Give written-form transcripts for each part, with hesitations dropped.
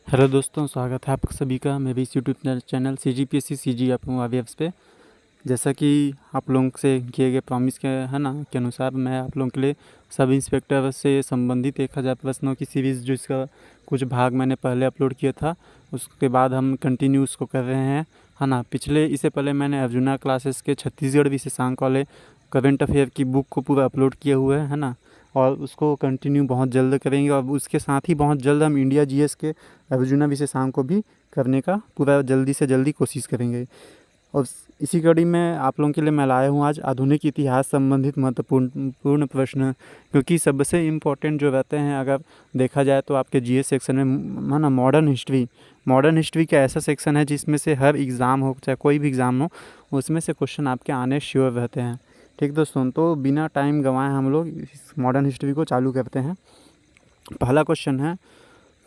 Hello दोस्तों, स्वागत है आप सभी का मेरे इस यूट्यूब चैनल CGPSC CG आप वावीएफ्स पे। जैसा कि आप लोगों से किए गए प्रॉमिस के है ना के अनुसार मैं आप लोगों के लिए सब इंस्पेक्टर से संबंधित 1000 प्रश्नों की सीरीज़ जो इसका कुछ भाग मैंने पहले अपलोड किया था, उसके बाद हम कंटिन्यू उसको कर रहे हैं है ना। इससे पहले मैंने अर्जुना क्लासेस के छत्तीसगढ़ विशेषांक वाले करंट अफेयर की बुक को पूरा अपलोड किया हुआ है ना, और उसको कंटिन्यू बहुत जल्द करेंगे। और उसके साथ ही बहुत जल्द हम इंडिया जीएस के अर्जुना विशेषांक को भी करने का पूरा जल्दी से जल्दी कोशिश करेंगे। और इसी कड़ी में आप लोगों के लिए मैं लाया हूँ आज आधुनिक इतिहास संबंधित महत्वपूर्ण प्रश्न, क्योंकि सबसे इम्पोर्टेंट जो रहते हैं अगर देखा जाए तो आपके जीएस सेक्शन में है ना। मॉडर्न हिस्ट्री का ऐसा सेक्शन है जिसमें से हर एग्ज़ाम हो, चाहे कोई भी एग्ज़ाम हो, उसमें से क्वेश्चन आपके आने श्योर रहते हैं। ठीक दोस्तों, तो बिना टाइम गंवाए हम लोग इस मॉडर्न हिस्ट्री को चालू करते हैं। पहला क्वेश्चन है,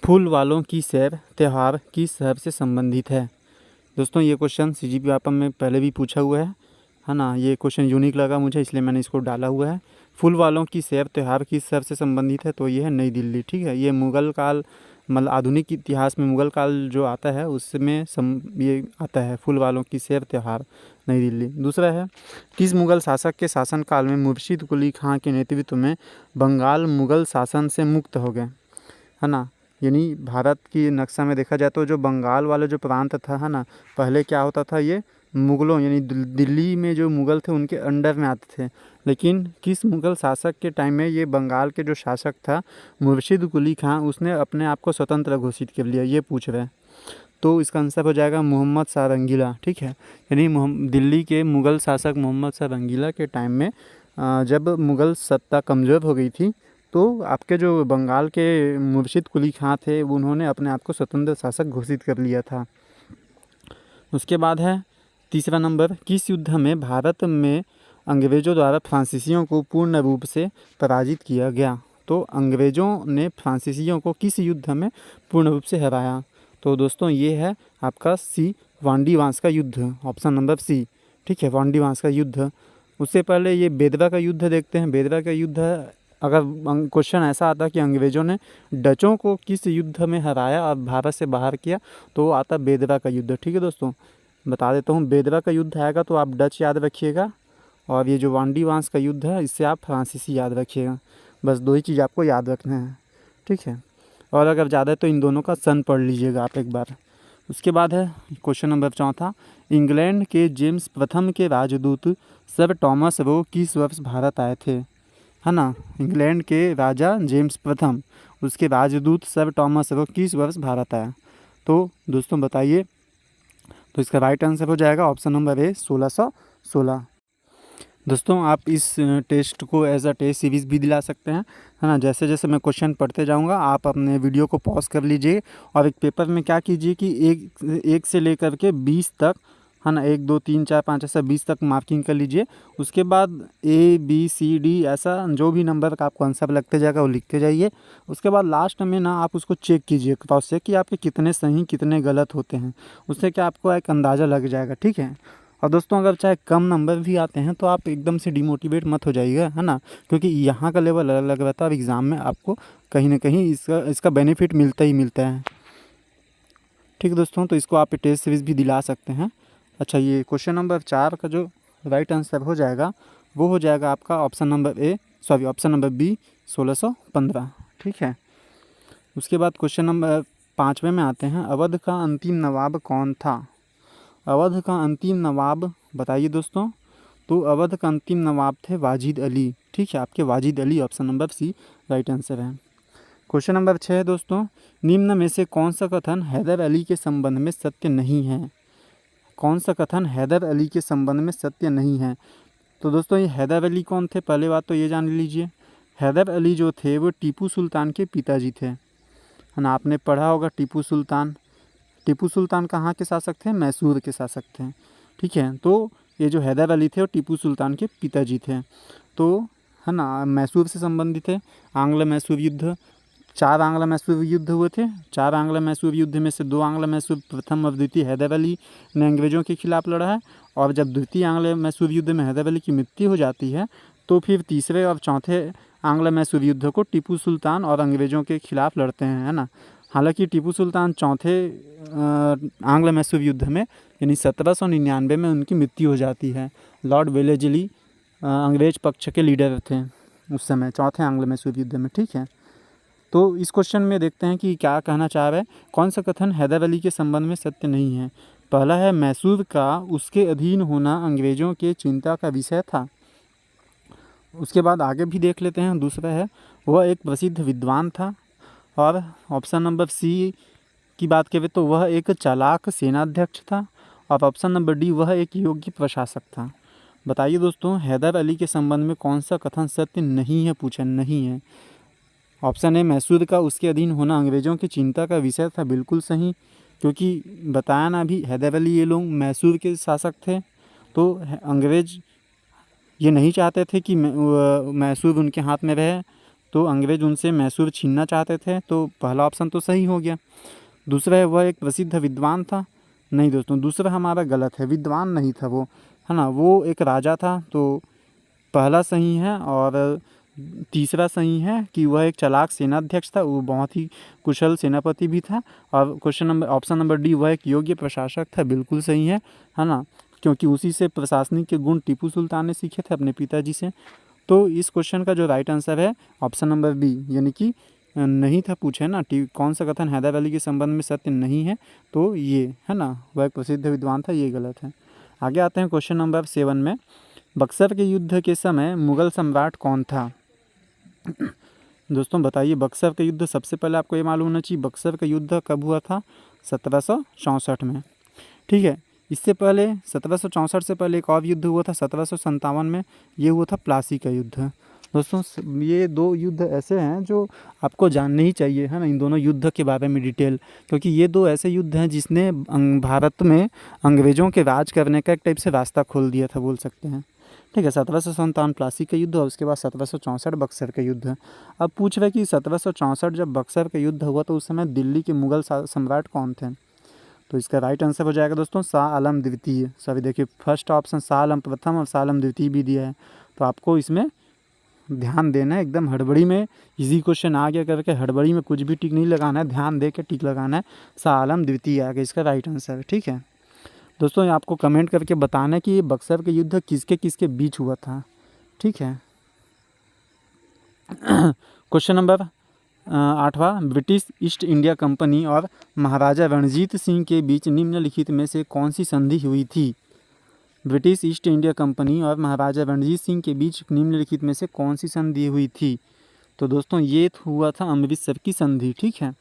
फूल वालों की सैर त्यौहार किस शहर से संबंधित है। दोस्तों ये क्वेश्चन CGP आपम में पहले भी पूछा हुआ है ना। ये क्वेश्चन यूनिक लगा मुझे, इसलिए मैंने इसको डाला हुआ है। फूल वालों की सैर त्यौहार किस शहर से संबंधित है, तो ये है नई दिल्ली। ठीक है, ये मुग़ल काल मतलब आधुनिक इतिहास में मुग़ल काल जो आता है उसमें ये आता है, फूल वालों की सैर त्यौहार नई दिल्ली। दूसरा है, किस मुग़ल शासक के शासनकाल में मुर्शिद कुली खां के नेतृत्व में बंगाल मुग़ल शासन से मुक्त हो गए, है ना। यानी भारत की नक्शा में देखा जाए तो जो बंगाल वाला जो प्रांत था है ना, पहले क्या होता था, ये मुग़लों यानी दिल्ली में जो मुग़ल थे उनके अंडर में आते थे। लेकिन किस मुग़ल शासक के टाइम में ये बंगाल के जो शासक था मुर्शिद कुली खां, उसने अपने आप को स्वतंत्र घोषित कर लिया, ये पूछ रहे हैं। तो इसका आंसर हो जाएगा मोहम्मद शाह रंगीला। ठीक है, यानी दिल्ली के मुग़ल शासक मोहम्मद शाह रंगीला के टाइम में जब मुग़ल सत्ता कमज़ोर हो गई थी तो आपके जो बंगाल के मुर्शिद कुली खां थे उन्होंने अपने आप को स्वतंत्र शासक घोषित कर लिया था। उसके बाद है तीसरा नंबर, किस युद्ध में भारत में अंग्रेज़ों द्वारा फ्रांसीसियों को पूर्ण रूप से पराजित किया गया। तो अंग्रेज़ों ने फ्रांसीसियों को किस युद्ध में पूर्ण रूप से हराया। तो दोस्तों ये है आपका सी, वांडीवांस का युद्ध, ऑप्शन नंबर सी। ठीक है, वांडीवांस का युद्ध। उससे पहले ये बेदरा का युद्ध देखते हैं। बेदरा का युद्ध अगर क्वेश्चन ऐसा आता कि अंग्रेज़ों ने डचों को किस युद्ध में हराया और भारत से बाहर किया, तो आता बेदरा का युद्ध। ठीक है दोस्तों, बता देता हूँ, बेदरा का युद्ध आएगा तो आप डच याद रखिएगा, और ये जो वांडीवांस का युद्ध है इससे आप फ्रांसीसी याद रखिएगा। बस दो ही चीज़ आपको याद रखना है। ठीक है, और अगर ज़्यादा है तो इन दोनों का सन पढ़ लीजिएगा आप एक बार। उसके बाद है क्वेश्चन नंबर चौथा, इंग्लैंड के जेम्स प्रथम के राजदूत सर टॉमस रो किस वर्ष भारत आए थे, है ना। इंग्लैंड के राजा जेम्स प्रथम, उसके राजदूत सर टॉमस रो किस वर्ष भारत आया। तो दोस्तों बताइए, तो इसका राइट आंसर हो जाएगा ऑप्शन नंबर ए, 1616। दोस्तों आप इस टेस्ट को एज अ टेस्ट सीरीज़ भी दिला सकते हैं, है ना। जैसे जैसे मैं क्वेश्चन पढ़ते जाऊंगा आप अपने वीडियो को पॉज कर लीजिए और एक पेपर में क्या कीजिए कि एक से लेकर के 20 तक, है ना, 1 2 3 4 5 ऐसा 20 तक मार्किंग कर लीजिए। उसके बाद ABCD ऐसा जो भी नंबर का आपको आंसर लगते जाएगा वो लिखते जाइए। उसके बाद लास्ट में ना आप उसको चेक कीजिए, क्रॉस चेक, कि आपके कितने सही कितने गलत होते हैं। उससे क्या आपको एक अंदाज़ा लग जाएगा। ठीक है, और दोस्तों अगर चाहे कम नंबर भी आते हैं तो आप एकदम से डिमोटिवेट मत हो जाइएगा, है ना, क्योंकि यहाँ का लेवल अलग अलग रहता है और एग्ज़ाम में आपको कहीं ना कहीं इसका बेनिफिट मिलता ही मिलता है। ठीक है दोस्तों, तो इसको आप टेस्ट सीरीज़ भी दिला सकते हैं। अच्छा, ये क्वेश्चन नंबर 4 का जो राइट आंसर हो जाएगा वो हो जाएगा आपका ऑप्शन नंबर बी, 1615। ठीक है, उसके बाद क्वेश्चन नंबर 5वें में आते हैं, अवध का अंतिम नवाब कौन था। अवध का अंतिम नवाब बताइए दोस्तों। तो अवध का अंतिम नवाब थे वाजिद अली। ठीक है, आपके Wajid Ali, option number C right answer है। क्वेश्चन नंबर 6 दोस्तों, निम्न में से कौन सा कथन हैदर अली के संबंध में सत्य नहीं है। कौन सा कथन हैदर अली के संबंध में सत्य नहीं है। तो दोस्तों ये हैदर अली कौन थे, पहले बात तो ये जान लीजिए। हैदर अली जो थे वो टीपू सुल्तान के पिताजी थे, है ना। आपने पढ़ा होगा टीपू सुल्तान कहाँ के शासक थे, मैसूर के शासक थे। ठीक है, तो ये जो हैदर अली थे वो टीपू सुल्तान के पिताजी थे, तो है ना, मैसूर से संबंधित थे। आंग्ल मैसूर युद्ध, 4 आंग्ल मैसूर युद्ध हुए थे। 4 आंग्ल मैसूर युद्ध में से 2 आंग्ल मैसूर, प्रथम और द्वितीय हैदर अली ने अंग्रेज़ों के खिलाफ लड़ा है, और जब द्वितीय आंग्ल मैसूर युद्ध में हैदर अली की मृत्यु हो जाती है तो फिर तीसरे और चौथे आंग्ल मैसूर युद्ध को टीपू सुल्तान और अंग्रेज़ों के खिलाफ लड़ते हैं, है ना। हालांकि टीपू सुल्तान चौथे आंग्ल मैसूर युद्ध में यानी 1799 में उनकी मृत्यु हो जाती है। लॉर्ड वेलेस्ली अंग्रेज पक्ष के लीडर थे उस समय चौथे आंग्ल मैसूर युद्ध में। ठीक है, तो इस क्वेश्चन में देखते हैं कि क्या कहना चाह रहा है। कौन सा कथन हैदर अली के संबंध में सत्य नहीं है? पहला है मैसूर का उसके अधीन होना अंग्रेज़ों के चिंता का विषय था। उसके बाद आगे भी देख लेते हैं। दूसरा है वह एक प्रसिद्ध विद्वान था। और ऑप्शन नंबर सी की बात करें तो वह एक चालाक सेनाध्यक्ष था। और ऑप्शन नंबर डी वह एक योग्य प्रशासक था। बताइए दोस्तों, हैदर अली के संबंध में कौन सा कथन सत्य नहीं है? पूछा नहीं है। ऑप्शन ए मैसूर का उसके अधीन होना अंग्रेज़ों की चिंता का विषय था, बिल्कुल सही, क्योंकि बताया ना भी हैदर अली ये लोग मैसूर के शासक थे, तो अंग्रेज़ ये नहीं चाहते थे कि मैसूर उनके हाथ में रहे, तो अंग्रेज़ उनसे मैसूर छीनना चाहते थे, तो पहला ऑप्शन तो सही हो गया। दूसरा है वह एक प्रसिद्ध विद्वान था। नहीं दोस्तों, दूसरा हमारा गलत है, विद्वान नहीं था वो, है ना, वो एक राजा था, तो पहला सही है। और तीसरा सही है कि वह एक चालाक सेनाध्यक्ष था, वो बहुत ही कुशल सेनापति भी था। और ऑप्शन नंबर डी वह एक योग्य प्रशासक था, बिल्कुल सही है ना, क्योंकि उसी से प्रशासनिक के गुण टीपू सुल्तान ने सीखे थे अपने पिताजी से। तो इस क्वेश्चन का जो राइट आंसर है ऑप्शन नंबर बी, यानी कि नहीं था पूछे ना कौन सा कथन हैदर अली के संबंध में सत्य नहीं है, तो ये है ना, वह एक प्रसिद्ध विद्वान था, ये गलत है। आगे आते हैं क्वेश्चन नंबर 7 में। बक्सर के युद्ध के समय मुगल सम्राट कौन था? दोस्तों बताइए, बक्सर का युद्ध सबसे पहले आपको ये मालूम होना चाहिए, बक्सर का युद्ध कब हुआ था? 1764 में। ठीक है, इससे पहले 1764 से पहले एक और युद्ध हुआ था 1757 में, ये हुआ था प्लासी का युद्ध। दोस्तों ये दो युद्ध ऐसे हैं जो आपको जानने ही चाहिए, है ना, इन दोनों युद्ध के बारे में डिटेल, क्योंकि ये दो ऐसे युद्ध हैं जिसने भारत में अंग्रेज़ों के राज करने का एक टाइप से रास्ता खोल दिया था, बोल सकते हैं। ठीक है, 1757 प्लासी का युद्ध और उसके बाद 1764 बक्सर का युद्ध। अब पूछ रहे कि 1764 जब बक्सर का युद्ध हुआ तो उस समय दिल्ली के मुगल सम्राट कौन थे? तो इसका राइट आंसर हो जाएगा दोस्तों शाह आलम द्वितीय। सभी देखिए, फर्स्ट ऑप्शन शाह आलम प्रथम और शाह आलम द्वितीय भी दिया है, तो आपको इसमें ध्यान देना है। एकदम हड़बड़ी में इजी क्वेश्चन आ गया करके हड़बड़ी में कुछ भी टिक नहीं लगाना है, ध्यान दे के टिक लगाना है। शाह आलम द्वितीय आ गया इसका राइट आंसर। ठीक है दोस्तों, ये आपको कमेंट करके बताना है कि ये बक्सर के युद्ध किसके किसके बीच हुआ था। ठीक है, क्वेश्चन नंबर 8वां, ब्रिटिश ईस्ट इंडिया कंपनी और महाराजा रणजीत सिंह के बीच निम्नलिखित में से कौन सी संधि हुई थी? ब्रिटिश ईस्ट इंडिया कंपनी और महाराजा रणजीत सिंह के बीच निम्नलिखित में से कौन सी संधि हुई थी? तो दोस्तों ये हुआ था अमृतसर की संधि। ठीक है,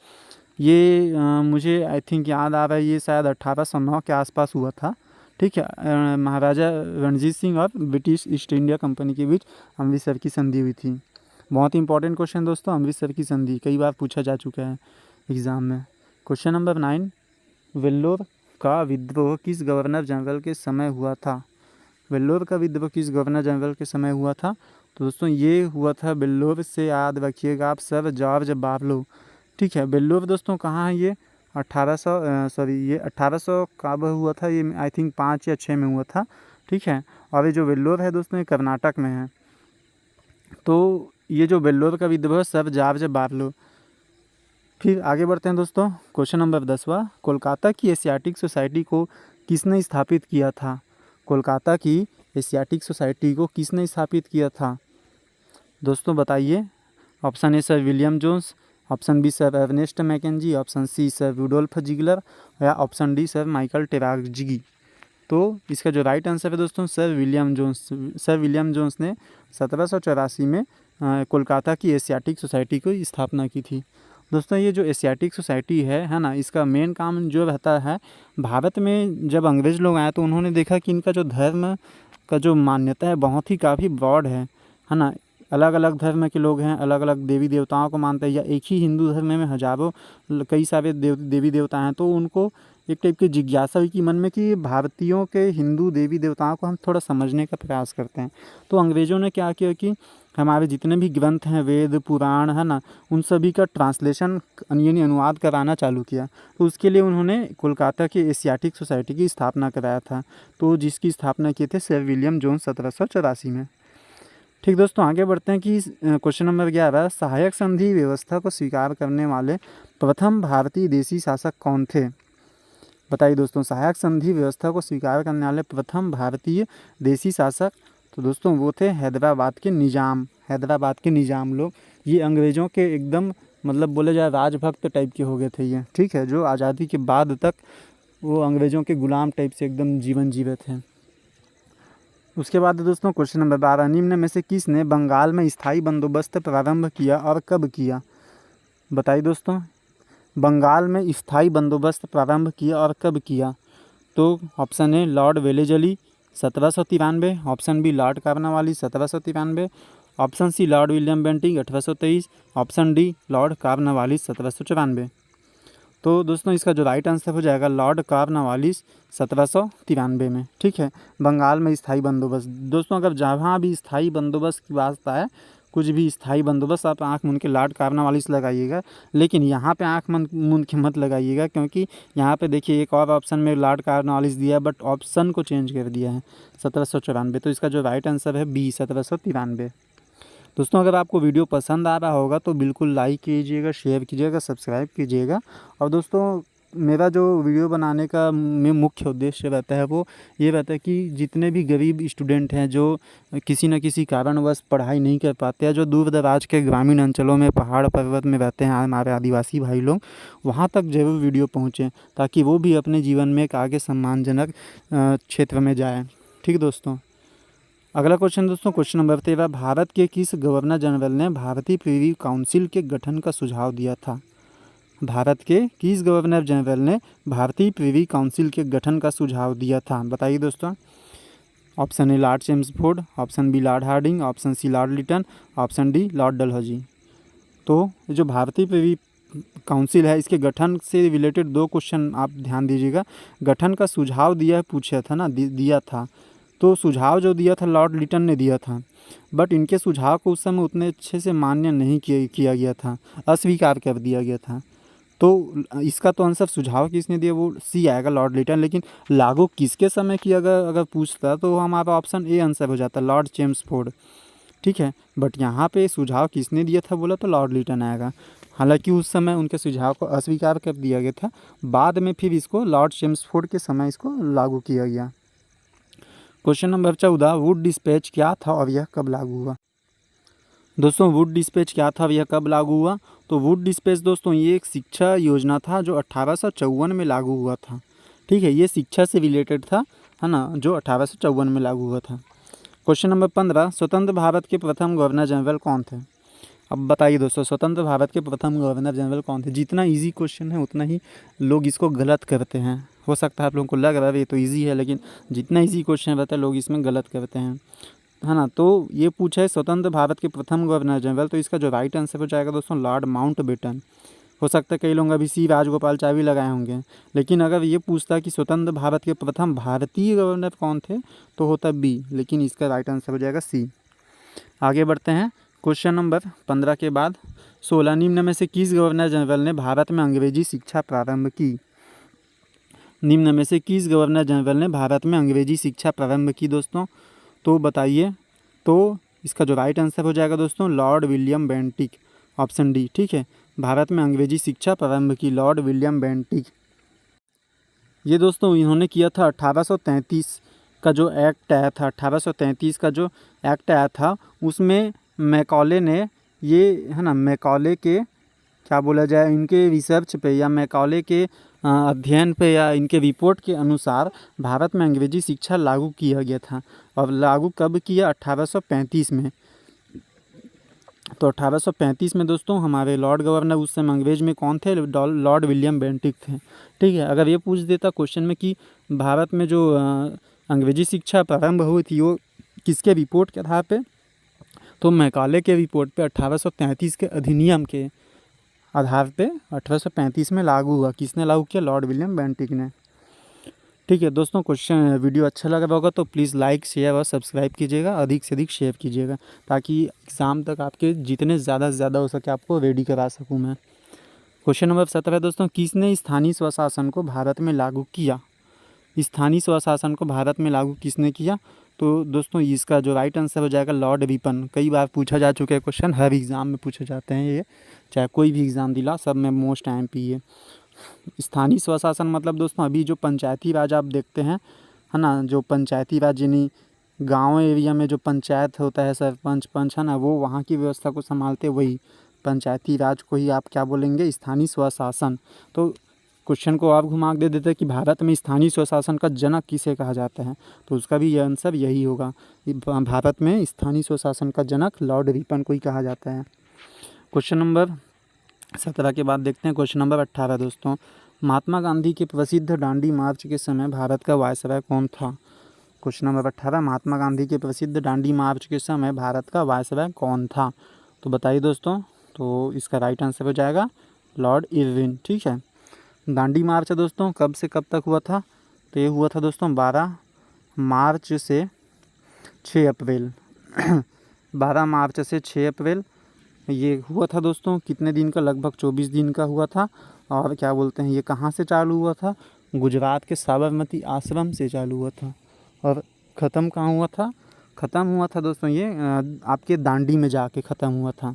ये मुझे आई थिंक याद आ रहा है, ये शायद 1809 के आसपास हुआ था। ठीक है, महाराजा रणजीत सिंह और ब्रिटिश ईस्ट इंडिया कंपनी के बीच अमृतसर की संधि हुई थी। बहुत ही इंपॉर्टेंट क्वेश्चन दोस्तों, अमृतसर की संधि कई बार पूछा जा चुका है एग्ज़ाम में। क्वेश्चन नंबर 9, वेल्लोर का विद्रोह किस गवर्नर जनरल के समय हुआ था? वेल्लोर का विद्रोह किस गवर्नर जनरल के समय हुआ था? तो दोस्तों ये हुआ था वेल्लोर से, याद रखिएगा आप, सर जॉर्ज बार्लो। ठीक है, वेल्लोर दोस्तों कहाँ है? ये 1800 कब हुआ था? ये आई थिंक 5 या 6 में हुआ था। ठीक है, और ये जो वेल्लोर है दोस्तों ये कर्नाटक में है। तो ये जो वेल्लोर का विद्रोह सर जॉर्ज बार्लो। फिर आगे बढ़ते हैं दोस्तों, क्वेश्चन नंबर 10वां, कोलकाता की एशियाटिक सोसाइटी को किसने स्थापित किया था? कोलकाता की एशियाटिक सोसाइटी को किसने स्थापित किया था? दोस्तों बताइए। Option A sir William Jones, option B sir Ernest Mackenzie, option C sir Rudolf Ziegler, या option D sir Michael Terazi. तो इसका जो राइट आंसर है दोस्तों sir William Jones. Sir William Jones ने 1784 में कोलकाता की एशियाटिक सोसाइटी की स्थापना की थी। दोस्तों ये जो एशियाटिक सोसाइटी है ना, इसका मेन काम जो रहता है, भारत में जब अंग्रेज़ लोग आए तो उन्होंने देखा कि इनका जो धर्म का जो मान्यता है बहुत ही काफ़ी ब्रॉड है ना, अलग अलग धर्म के लोग हैं, अलग अलग देवी देवताओं को मानते हैं, या एक ही हिंदू धर्म में हजारों कई सारे देवी देवता हैं, तो उनको एक टाइप की जिज्ञासा हुई कि मन में कि भारतीयों के हिंदू देवी देवताओं को हम थोड़ा समझने का प्रयास करते हैं। तो अंग्रेज़ों ने क्या किया कि हमारे जितने भी ग्रंथ हैं, वेद पुराण है ना, उन सभी का ट्रांसलेशन यानी अनुवाद कराना चालू किया। तो उसके लिए उन्होंने कोलकाता की एशियाटिक सोसाइटी की स्थापना कराया था, तो जिसकी स्थापना किए थे सर विलियम जोन्स 1784 में। ठीक दोस्तों, आगे बढ़ते हैं कि क्वेश्चन नंबर 11, सहायक संधि व्यवस्था को स्वीकार करने वाले प्रथम भारतीय देशी शासक कौन थे? बताइए दोस्तों, सहायक संधि व्यवस्था को स्वीकार करने वाले प्रथम भारतीय देशी शासक, तो दोस्तों वो थे हैदराबाद के निज़ाम। हैदराबाद के निज़ाम लोग, ये अंग्रेज़ों के एकदम मतलब बोले जाए राजभक्त टाइप के हो गए थे ये, ठीक है, जो आज़ादी के बाद तक वो अंग्रेज़ों के गुलाम टाइप से एकदम जीवन जीवे थे। उसके बाद दोस्तों क्वेश्चन नंबर 12, निम्न में से किसने बंगाल में स्थायी बंदोबस्त प्रारंभ किया और कब किया? बताइए दोस्तों, बंगाल में स्थायी बंदोबस्त प्रारंभ किया और कब किया? तो option A lord Wellesley 1793, option B lord Cornwallis 1793, option C lord William Bentinck 1823, option D lord Cornwallis 1794। तो दोस्तों इसका जो राइट आंसर हो जाएगा लॉर्ड कार्नवालिस 1793 में, ठीक है। बंगाल में स्थायी बंदोबस्त, दोस्तों अगर जहाँ भी स्थायी बंदोबस्त की बात आए, कुछ भी स्थायी बंदोबस्त, आप आँख मूंद के लॉर्ड कार्नवालिस लगाइएगा, लेकिन यहाँ पे आँख मूंद के मत लगाइएगा, क्योंकि यहाँ पे देखिए एक और ऑप्शन में लॉर्ड कार्नवालिस दिया है, बट ऑप्शन को चेंज कर दिया है 1794। तो इसका जो राइट आंसर है बी 1793। दोस्तों अगर आपको वीडियो पसंद आ रहा होगा तो बिल्कुल लाइक कीजिएगा, शेयर कीजिएगा, सब्सक्राइब कीजिएगा। और दोस्तों मेरा जो वीडियो बनाने का में मुख्य उद्देश्य रहता है वो ये रहता है कि जितने भी गरीब स्टूडेंट हैं जो किसी न किसी कारणवश पढ़ाई नहीं कर पाते हैं, जो दूर दराज के ग्रामीण अंचलों में पहाड़ पर्वत में रहते हैं हमारे आदिवासी भाई लोग, वहाँ तक ज़रूर वीडियो पहुँचे, ताकि वो भी अपने जीवन में एक आगे सम्मानजनक क्षेत्र में जाए। ठीक दोस्तों, अगला क्वेश्चन दोस्तों क्वेश्चन नंबर 13, भारत के किस गवर्नर जनरल ने भारतीय प्रिवी काउंसिल के गठन का सुझाव दिया था? भारत के किस गवर्नर जनरल ने भारतीय प्रिवी काउंसिल के गठन का सुझाव दिया था? बताइए दोस्तों, option A lord Chelmsford, option B lord Hardinge, option C lord Lytton, option D lord Dalhousie. तो जो भारतीय प्रिवी काउंसिल है इसके गठन से रिलेटेड दो क्वेश्चन आप ध्यान दीजिएगा। गठन का सुझाव दिया पूछा था ना, दिया था, तो सुझाव जो दिया था लॉर्ड लिटन ने दिया था, बट इनके सुझाव को उस समय उतने अच्छे से मान्य नहीं किया गया था, अस्वीकार कर दिया गया था। तो इसका तो आंसर सुझाव किसने दिया वो सी आएगा, लॉर्ड लिटन। लेकिन लागू किसके समय किया गया अगर पूछता तो हमारा ऑप्शन ए आंसर हो जाता, लॉर्ड चेम्सफोर्ड, ठीक है। बट यहाँ पे सुझाव किसने दिया था बोला तो लॉर्ड लिटन आएगा। हालांकि उस समय उनके सुझाव को अस्वीकार कर दिया गया था, बाद में फिर इसको लॉर्ड चेम्सफोर्ड के समय इसको लागू किया गया। क्वेश्चन नंबर 14, वुड डिस्पैच क्या था और यह कब लागू हुआ? दोस्तों वुड डिस्पैच क्या था और यह कब लागू हुआ? तो वुड डिस्पैच दोस्तों ये एक शिक्षा योजना था जो 1854 में लागू हुआ था, ठीक है। ये शिक्षा से रिलेटेड था, है ना, जो 1854 में लागू हुआ था। क्वेश्चन नंबर 15, स्वतंत्र भारत के प्रथम गवर्नर जनरल कौन थे? अब बताइए दोस्तों, स्वतंत्र भारत के प्रथम गवर्नर जनरल कौन थे? जितना इजी क्वेश्चन है उतना ही लोग इसको गलत करते हैं। हो सकता है आप लोगों को लग रहा है ये तो इजी है, लेकिन जितना इजी क्वेश्चन रहता है लोग इसमें गलत करते हैं, है ना। तो ये पूछा है स्वतंत्र भारत के प्रथम गवर्नर जनरल, तो इसका जो राइट आंसर हो जाएगा दोस्तों लॉर्ड माउंटबेटन। हो सकता है कई लोग अभी सी राजगोपालाचारी लगाए होंगे, लेकिन अगर ये पूछता है कि स्वतंत्र भारत के प्रथम भारतीय गवर्नर कौन थे तो होता बी, लेकिन इसका राइट आंसर हो जाएगा सी। आगे बढ़ते हैं क्वेश्चन नंबर 15 के बाद 16, निम्न में से किस गवर्नर जनरल ने भारत में अंग्रेजी शिक्षा प्रारंभ की? निम्न में से किस गवर्नर जनरल ने भारत में अंग्रेजी शिक्षा प्रारंभ की दोस्तों? तो बताइए। तो इसका जो राइट आंसर हो जाएगा दोस्तों Lord William Bentinck, option D, ठीक है। भारत में अंग्रेजी शिक्षा प्रारंभ की लॉर्ड विलियम बेंटिक। ये दोस्तों इन्होंने किया था 1833 का जो एक्ट आया था, 1833 का जो एक्ट आया था उसमें मैकॉले ने ये, है ना, मैकॉले के क्या बोला जाए, इनके रिसर्च पे या मैकॉले के अध्ययन पे या इनके रिपोर्ट के अनुसार भारत में अंग्रेजी शिक्षा लागू किया गया था। और लागू कब किया? 1835 में। तो 1835 में दोस्तों हमारे लॉर्ड गवर्नर उस समय अंग्रेज में कौन थे? लॉर्ड विलियम बेंटिक थे, ठीक है। अगर ये पूछ देता क्वेश्चन में कि भारत में जो अंग्रेजी शिक्षा प्रारंभ हुई थी वो किसके रिपोर्ट के आधार पे, तो मैकाले के रिपोर्ट पे 1833 के अधिनियम के आधार पे 1835 में लागू हुआ। किसने लागू किया? लॉर्ड विलियम बेंटिक ने, ठीक है। दोस्तों क्वेश्चन वीडियो अच्छा लगा होगा तो प्लीज़ लाइक शेयर और सब्सक्राइब कीजिएगा, अधिक से अधिक शेयर कीजिएगा, ताकि एग्ज़ाम तक आपके जितने ज़्यादा से ज़्यादा हो सके आपको रेडी करा सकूँ मैं। क्वेश्चन नंबर 17 दोस्तों, किसने स्थानीय स्वशासन को भारत में लागू किया? स्थानीय स्वशासन को भारत में लागू किसने किया? तो दोस्तों इसका जो राइट आंसर हो जाएगा लॉर्ड रिपन। कई बार पूछा जा चुका है क्वेश्चन, हर एग्ज़ाम में पूछे जाते हैं ये, चाहे कोई भी एग्ज़ाम दिला, सब में मोस्ट MP है। स्थानीय स्वशासन मतलब दोस्तों अभी जो पंचायती राज आप देखते हैं, है ना, जो पंचायती राज यानी गाँव एरिया में जो पंचायत होता है, सरपंच पंच, है ना, वो वहाँ की व्यवस्था को संभालते, वही पंचायती राज को ही आप क्या बोलेंगे? स्थानीय स्वशासन। तो क्वेश्चन को आप घुमा के दे देते हैं कि भारत में स्थानीय स्वशासन का जनक किसे कहा जाता है, तो उसका भी आंसर यही होगा। भारत में स्थानीय स्वशासन का जनक लॉर्ड रिपन को ही कहा जाता है। क्वेश्चन नंबर 17 के बाद देखते हैं क्वेश्चन नंबर 18 दोस्तों। महात्मा गांधी के प्रसिद्ध दांडी मार्च के समय भारत का वायसराय कौन था? क्वेश्चन नंबर 18, महात्मा गांधी के प्रसिद्ध दांडी मार्च के समय भारत का वायसराय कौन था? तो बताइए दोस्तों। तो इसका राइट आंसर हो जाएगा लॉर्ड इरविन। ठीक है। दांडी मार्च दोस्तों कब से कब तक हुआ था? तो ये हुआ था दोस्तों 12 मार्च से 6 अप्रैल 12 मार्च से 6 अप्रैल ये हुआ था दोस्तों। कितने दिन का? लगभग 24 दिन का हुआ था। और क्या बोलते हैं, ये कहाँ से चालू हुआ था? गुजरात के साबरमती आश्रम से चालू हुआ था। और ख़त्म कहाँ हुआ था? ख़त्म हुआ था दोस्तों ये आपके दांडी में जाके ख़त्म हुआ था।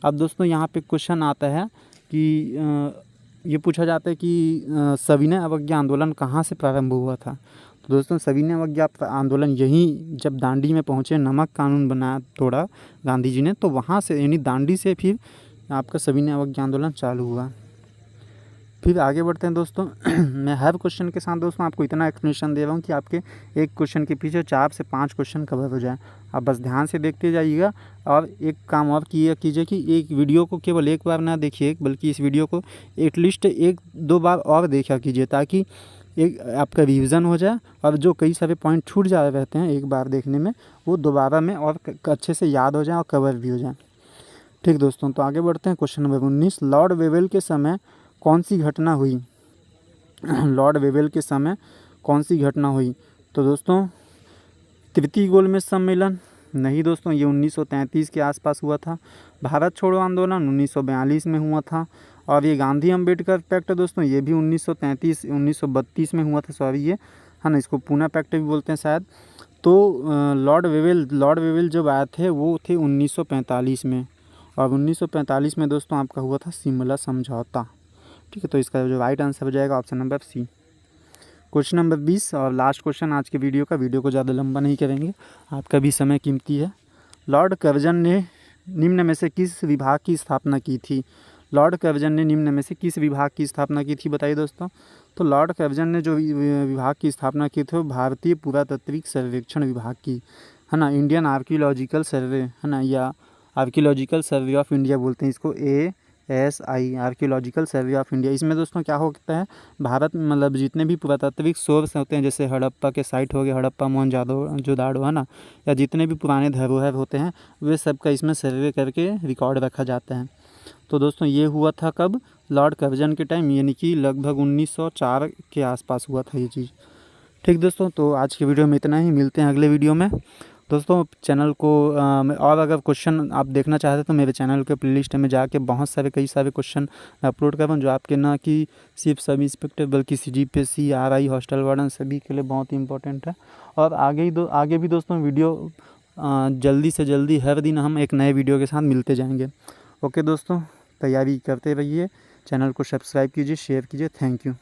अब दोस्तों यहाँ पे क्वेश्चन आता है कि ये पूछा जाता है कि सविनय अवज्ञा आंदोलन कहाँ से प्रारंभ हुआ था? तो दोस्तों सविनय अवज्ञा आंदोलन यहीं जब दांडी में पहुँचे, नमक कानून बनाया तोड़ा गांधी जी ने, तो वहाँ से यानी दांडी से फिर आपका सविनय अवज्ञा आंदोलन चालू हुआ। फिर आगे बढ़ते हैं दोस्तों। मैं हर क्वेश्चन के साथ दोस्तों आपको इतना एक्सप्लेनेशन दे रहा हूँ कि आपके एक क्वेश्चन के पीछे 4 से 5 क्वेश्चन कवर हो जाए। आप बस ध्यान से देखते जाइएगा। और एक काम और कीजिए कि एक वीडियो को केवल एक बार ना देखिए, बल्कि इस वीडियो को एटलीस्ट 1-2 बार और देखा कीजिए, ताकि एक आपका रिविज़न हो जाए और जो कई सारे पॉइंट छूट जा रहते हैं एक बार देखने में, वो दोबारा में और अच्छे से याद हो जाए और कवर भी हो जाए। ठीक दोस्तों, तो आगे बढ़ते हैं क्वेश्चन नंबर 19। लॉर्ड वेवेल के समय कौन सी घटना हुई? लॉर्ड वेवेल के समय कौन सी घटना हुई? तो दोस्तों तृतीय गोलमेज सम्मेलन नहीं दोस्तों, ये 1933 के आसपास हुआ था। भारत छोड़ो आंदोलन 1942 में हुआ था। और ये गांधी अम्बेडकर पैक्ट दोस्तों, ये भी 1932 में हुआ था। सॉरी, ये है ना, इसको पूना पैक्ट भी बोलते हैं शायद। तो लॉर्ड वेवेल जब आए थे वो थे 1945 में। और 1945 में दोस्तों आपका हुआ था शिमला समझौता। ठीक है, तो इसका जो राइट आंसर हो जाएगा option number C. Question number 20 और लास्ट क्वेश्चन आज के वीडियो को ज़्यादा लंबा नहीं करेंगे, आपका भी समय कीमती है। लॉर्ड कर्जन ने निम्न में से किस विभाग की स्थापना की थी? लॉर्ड कर्जन ने निम्न में से किस विभाग की स्थापना की थी, बताइए दोस्तों। तो लॉर्ड कर्जन ने जो विभाग की स्थापना की थी वो भारतीय पुरातात्विक सर्वेक्षण विभाग की, है ना, इंडियन आर्कियोलॉजिकल सर्वे, है ना, या आर्कियोलॉजिकल सर्वे ऑफ इंडिया बोलते हैं इसको, ASI archaeological survey of India. इसमें दोस्तों क्या होता है, भारत में मतलब जितने भी पुरातात्विक सोर्स होते हैं, जैसे हड़प्पा के साइट हो गए, हड़प्पा मोहनजोदड़ो, है ना, या जितने भी पुराने धरोहर होते हैं, वे सब का इसमें सर्वे करके रिकॉर्ड रखा जाता है। तो दोस्तों ये हुआ था कब? लॉर्ड कर्जन के टाइम, यानी कि लगभग 1904 के आसपास हुआ था ये चीज़। ठीक दोस्तों, तो आज के वीडियो में इतना ही, मिलते हैं अगले वीडियो में। दोस्तों चैनल को और अगर क्वेश्चन आप देखना चाहते हैं तो मेरे चैनल के प्लेलिस्ट में जाके बहुत सारे कई सारे क्वेश्चन अपलोड कर रहा हूँ, जो आपके ना कि सिर्फ सब इंस्पेक्टर बल्कि CGPSC, RI, हॉस्टल वार्डन सभी के लिए बहुत इंपॉर्टेंट है। और आगे भी दोस्तों वीडियो जल्दी से जल्दी हर दिन हम एक नए वीडियो के साथ मिलते जाएंगे। ओके दोस्तों, तैयारी करते रहिए, चैनल को सब्सक्राइब कीजिए, शेयर कीजिए। Thank you.